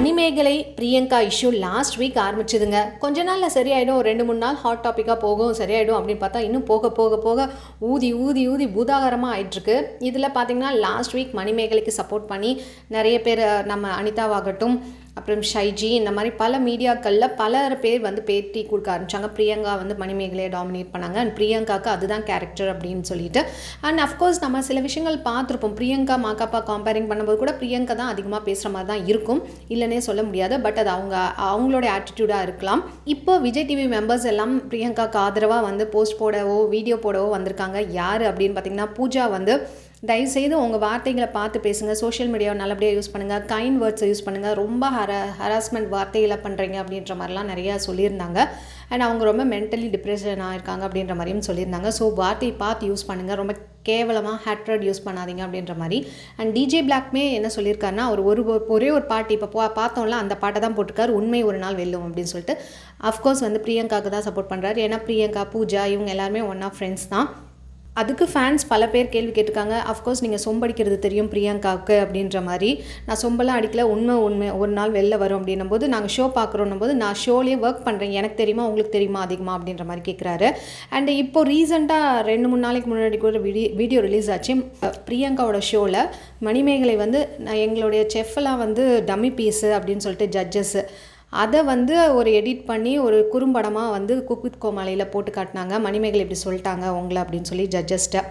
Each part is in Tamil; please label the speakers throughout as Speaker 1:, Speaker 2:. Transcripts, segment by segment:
Speaker 1: Manimekalai Priyanka issue last week ஆரம்பிச்சதுங்க. கொஞ்ச நாளில் சரியாயிடும், ஒரு 2-3 நாள் ஹாட் டாப்பிக்காக போகும், சரியாயிடும் அப்படின்னு பார்த்தா இன்னும் போக போக போக ஊதி ஊதி ஊதி பூதாகரமாக ஆயிட்டுருக்கு. இதில் பார்த்திங்கன்னா லாஸ்ட் வீக் மணிமேகலைக்கு சப்போர்ட் பண்ணி நிறைய பேர், நம்ம அனிதாவாகட்டும், அப்புறம் ஷைஜி, இந்த மாதிரி பல மீடியாக்களில் பல பேர் வந்து பேட்டி கொடுக்க ஆரம்பித்தாங்க. பிரியங்கா வந்து மணிமேகலையை டாமினேட் பண்ணாங்க, அண்ட் பிரியங்காவுக்கு அதுதான் கேரக்டர் அப்படின்னு சொல்லிட்டு. அண்ட் அஃப்கோர்ஸ் நம்ம சில விஷயங்கள் பார்த்துருப்போம். பிரியங்கா மாக்காப்பா கம்பேரிங் பண்ணும்போது கூட பிரியங்கா தான் அதிகமாக பேசுகிற மாதிரி தான் இருக்கும், இல்லைன்னே சொல்ல முடியாது. பட் அது அவங்களோட ஆட்டிடியூடாக இருக்கலாம். இப்போ விஜய் டிவி மெம்பர்ஸ் எல்லாம் பிரியங்காவுக்கு ஆதரவாக வந்து போஸ்ட் போடவோ வீடியோ போடவோ வந்திருக்காங்க. யார் அப்படின்னு பார்த்திங்கன்னா, பூஜா வந்து தயவுசெய்து உங்கள் வார்த்தைகளை பார்த்து பேசுங்க, சோஷியல் மீடியாவை நல்லபடியாக யூஸ் பண்ணுங்கள், கைண்ட் வேர்ட்ஸை யூஸ் பண்ணுங்கள், ரொம்ப ஹராஸ்மெண்ட் வார்த்தைகளை பண்ணுறீங்க அப்படின்ற மாதிரிலாம் நிறையா சொல்லியிருந்தாங்க. அண்ட் அவங்க ரொம்ப மென்டலி டிப்ரெஷனாக இருக்காங்க அப்படின்ற மாதிரியும் சொல்லியிருந்தாங்க. ஸோ வார்த்தையை பார்த்து யூஸ் பண்ணுங்கள், ரொம்ப கேவலமாக ஹேட்ரட் யூஸ் பண்ணாதீங்க அப்படின்ற மாதிரி. அண்ட் டிஜே பிளாக்மே என்ன சொல்லியிருக்காருன்னா, அவர் ஒரே ஒரு பாட்டு இப்போ பார்த்தோம்ல, அந்த பாட்டை தான் போட்டிருக்காரு, உண்மை ஒரு நாள் வெல்லும் அப்படின்னு சொல்லிட்டு. அஃப்கோர்ஸ் வந்து பிரியங்காவுக்கு தான் சப்போர்ட் பண்ணுறாரு. ஏன்னா பிரியங்கா, பூஜா இவங்க எல்லாருமே ஒன் ஆஃப் ஃப்ரெண்ட்ஸ் தான். அதுக்கு ஃபேன்ஸ் பல பேர் கேள்வி கேட்டிருக்காங்க. அஃப்கோர்ஸ் நீங்கள் சொம்படிக்கிறது தெரியும் பிரியங்காவுக்கு அப்படின்ற மாதிரி. நான் சொம்பெல்லாம் அடிக்கல, உண்மை ஒரு நாள் வெளில வரும் அப்படின்னும் போது, நாங்கள் ஷோ பார்க்குறோன்னும் போது நான் ஷோலேயே ஒர்க் பண்ணுறேன், எனக்கு தெரியுமா உங்களுக்கு தெரியுமா அதிகமாக அப்படின்ற மாதிரி கேட்குறாரு. அண்ட் இப்போது ரீசெண்டாக 2-3 நாளைக்கு முன்னாடி கூட வீடியோ ரிலீஸ் ஆச்சு. பிரியங்காவோட ஷோவில் மணிமேகலை வந்து எங்களுடைய செஃப்லாம் வந்து டம்மி பீஸு அப்படின்னு சொல்லிட்டு ஜட்ஜஸ்ஸு அதை வந்து ஒரு எடிட் பண்ணி ஒரு குறும்படமாக வந்து குக் வித் கோமாளியில் போட்டு காட்டினாங்க. மணிமேகலை இப்படி சொல்லிட்டாங்க உங்களை அப்படின்னு சொல்லி ஜட்ஜஸ்ட்டை.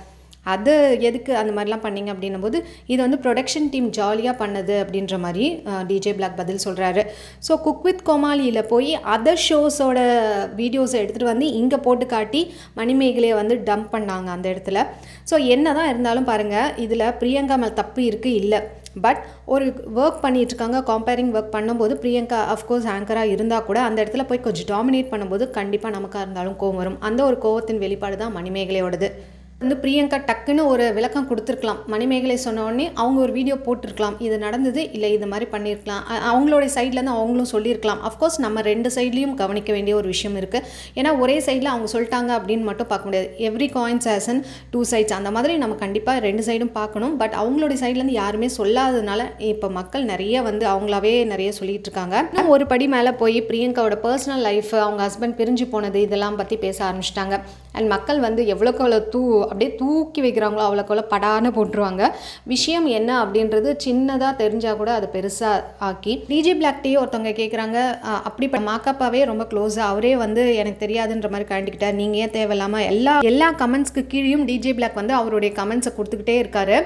Speaker 1: அது எதுக்கு அந்த மாதிரிலாம் பண்ணிங்க அப்படின்னும் போது, இது வந்து ப்ரொடக்ஷன் டீம் ஜாலியாக பண்ணது அப்படின்ற மாதிரி டிஜே பிளாக் பதில் சொல்கிறாரு. ஸோ குக் வித் கோமாளியில் போய் அதர் ஷோஸோட வீடியோஸை எடுத்துகிட்டு வந்து இங்கே போட்டு காட்டி மணிமேகலையை வந்து டம்ப் பண்ணாங்க அந்த இடத்துல. ஸோ என்ன தான் இருந்தாலும் பாருங்கள், இதில் பிரியங்கா மேல் தப்பு இருக்குது இல்லை, பட் ஒரு ஒர்க் பண்ணிகிட்ருக்காங்க, கம்பேரிங் ஒர்க் பண்ணும்போது பிரியங்கா அஃப்கோர்ஸ் ஆங்கராக இருந்தால் கூட அந்த இடத்துல போய் கொஞ்சம் டாமினேட் பண்ணும்போது கண்டிப்பாக நமக்காக இருந்தாலும் கோவம் வரும். அந்த ஒரு கோவத்தின் வெளிப்பாடு தான் மணிமேகலையோடது. வந்து பிரியங்கா டக்குன்னு ஒரு விளக்கம் கொடுத்துருக்கலாம். மணிமேகலை சொன்ன உடனே அவங்க ஒரு வீடியோ போட்டிருக்கலாம், இது நடந்தது இல்லை இது மாதிரி பண்ணியிருக்கலாம், அவங்களோட சைட்லேருந்து அவங்களும் சொல்லியிருக்கலாம். அஃப்கோர்ஸ் நம்ம 2 சைட்லேயும் கவனிக்க வேண்டிய ஒரு விஷயம் இருக்குது. ஏன்னா ஒரே சைடில் அவங்க சொல்லிட்டாங்க அப்படின்னு மட்டும் பார்க்க முடியாது. Every coins has an 2 sides, அந்த மாதிரி நம்ம கண்டிப்பாக 2 சைடும் பார்க்கணும். பட் அவங்களோட சைட்லேருந்து யாருமே சொல்லாததுனால இப்போ மக்கள் நிறைய வந்து அவங்களாவே நிறைய சொல்லிட்டு இருக்காங்க. ஒரு படி மேலே போய் பிரியங்காவோட பர்சனல் லைஃப், அவங்க ஹஸ்பண்ட் பிரிஞ்சு போனது, இதெல்லாம் பற்றி பேச ஆரம்பிச்சிட்டாங்க. அண்ட் மக்கள் வந்து எவ்வளோக்கு அவ்வளோ அப்படியே தூக்கி வைக்கிறாங்களோ அவ்வளோக்கு படான்னு போட்டுருவாங்க. விஷயம் என்ன அப்படின்றது சின்னதாக தெரிஞ்சால் கூட அதை பெருசாக ஆக்கி. டிஜே பிளாக்டே ஒருத்தவங்க கேட்குறாங்க, அப்படி மாக்காப்பாவே ரொம்ப க்ளோஸாக அவரே வந்து எனக்கு தெரியாதுன்ற மாதிரி கண்டிக்கிட்டார், நீங்கள் ஏன் தேவையில்லாமல் எல்லா கமெண்ட்ஸ்க்கு கீழேயும் டிஜே பிளாக் வந்து அவருடைய கமெண்ட்ஸை கொடுத்துக்கிட்டே இருக்காரு.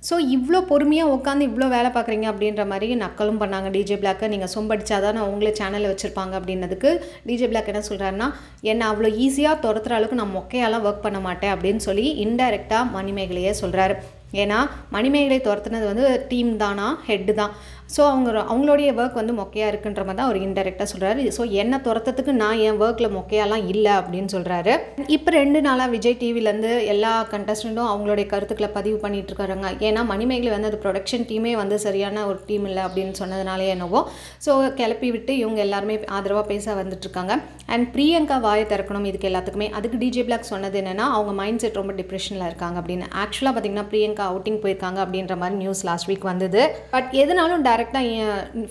Speaker 1: ஸோ இவ்வளோ பொறுமையாக உட்காந்து இவ்வளோ வேலை பார்க்குறீங்க அப்படின்ற மாதிரி நக்கலும் பண்ணாங்க டிஜே பிளாக்கை. நீங்கள் சொம்படிச்சாதான் நான் உங்களே சேனலில் வச்சுருப்பாங்க அப்படின்னதுக்கு டிஜே பிளாக் என்ன சொல்கிறாருன்னா, என்னை அவ்வளோ ஈஸியாக துரத்துற அளவுக்கு நான் மொக்கையாலாம் ஒர்க் பண்ண மாட்டேன் அப்படின்னு சொல்லி இன்டைரக்டாக மணிமேகலையே சொல்கிறாரு. ஏன்னா மணிமேகலை துரத்துனது வந்து டீம் தானா, ஹெட்டு தான். ஸோ அவங்களுடைய ஒர்க் வந்து மொக்கையாக இருக்குன்ற மாதிரி தான் அவர் இன்டெரக்டாக சொல்கிறாரு. ஸோ என்ன துரத்துறதுக்கு நான் என் ஒர்க்கில் மொக்கையாலாம் இல்லை அப்படின்னு சொல்கிறாரு. இப்போ 2 நாளாக விஜய் டிவிலேருந்து எல்லா கண்டஸ்டண்ட்டும் அவங்களுடைய கருத்துக்களை பதிவு பண்ணிகிட்டு இருக்காங்க. ஏன்னா மணிமேகலை வந்து அது ப்ரொடக்ஷன் டீமே வந்து சரியான ஒரு டீம் இல்லை அப்படின்னு சொன்னதுனாலே என்னவோ, ஸோ கிளப்பி விட்டு இவங்க எல்லாருமே ஆதரவாக பேச வந்துட்டுருக்காங்க. அண்ட் பிரியங்கா வாயை திறக்கணும் இதுக்கு எல்லாத்துக்குமே. அதுக்கு டிஜே பிளாக் சொன்னது என்னென்னா, அவங்க மைண்ட் செட் ரொம்ப டிப்ரெஷனில் இருக்காங்க அப்படின்னு. ஆக்சுவலாக பார்த்திங்கன்னா பிரியங்கா அவுட்டிங் போயிருக்காங்க அப்படின்ற மாதிரி நியூஸ் லாஸ்ட் வீக் வந்தது. பட் எதுனாலும் டேரெக்டாக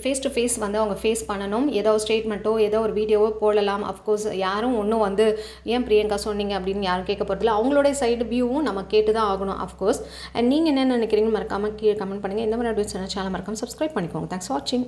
Speaker 1: ஃபேஸ் டு ஃபேஸ் வந்து அவங்க ஃபேஸ் பண்ணணும். ஏதோ ஒரு ஸ்டேட்மெண்ட்டோ ஏதோ ஒரு வீடியோவோ போடலாம். அஃப்கோர்ஸ் யாரும் ஒன்றும் வந்து ஏன் பிரியங்கா சொன்னீங்க அப்படின்னு யாரும் கேட்க போகிறதில்ல. அவங்களோட சைடு வியூவும் நம்ம கேட்டு தான் ஆகணும் அஃப்கோர்ஸ். அண்ட் நீங்கள் என்ன நினைக்கிறீங்கன்னு மறக்காமல் கீழே கமெண்ட் பண்ணுங்கள். இந்த மாதிரி சேனல் மறக்காமல் சப்ஸ்கிரைப் பண்ணிக்கோங்க. தேங்க்ஸ் ஃபார் வாட்சிங்.